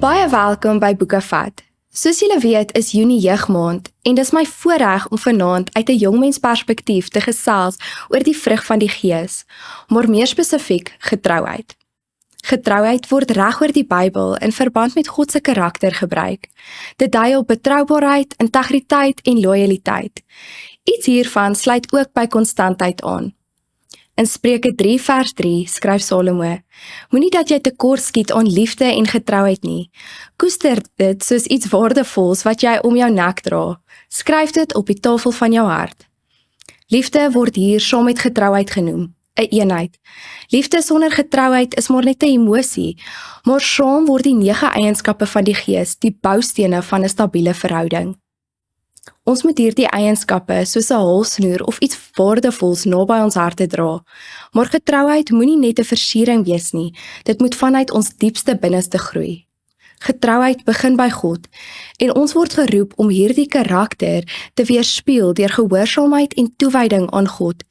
Baie welkom by Boekevat. Soos julle weet is Junie jeugmaand en dis my voorreg om vanaand uit 'n jongmens perspektief te gesels oor die vrug van die Gees, maar meer spesifiek getrouheid. Getrouheid word reg oor die Bybel in verband met God se karakter gebruik. Dit dui op betroubaarheid, integriteit en lojaliteit. Iets hiervan sluit ook by konstantheid aan. In Spreuke 3 vers 3 skryf Salomo: Moenie dat jy tekort skiet aan liefde en getrouheid nie. Koester dit soos iets waardevols wat jy om jou nek dra. Skryf dit op die tafel van jou hart. Liefde word hier saam met getrouheid genoem, 'n eenheid. Liefde sonder getrouheid is maar net 'n emosie, maar saam word die 9 eienskappe van die Gees die boustene van 'n stabiele verhouding. Ons moet hierdie eienskappe soos 'n halsnoer of iets waardevols naby ons harte dra. Maar getrouheid moenie net 'n versiering wees nie, dit moet vanuit ons diepste binneste groei. Getrouheid begin by God en ons word geroep om hierdie karakter te weerspieël deur gehoorsaamheid en toewyding aan God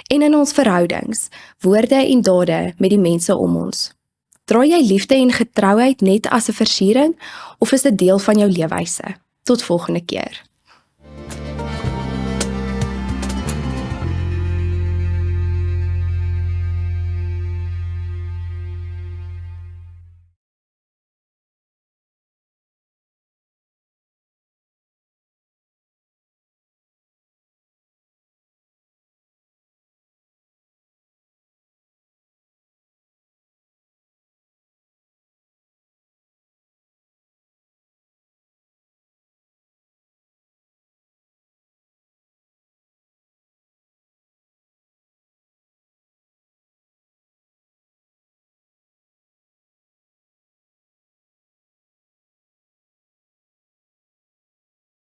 en in ons verhoudings, woorde en dade met die mense om ons. Dra jy liefde en getrouheid net as 'n versiering of is dit deel van jou leefwyse? Tot volgende keer.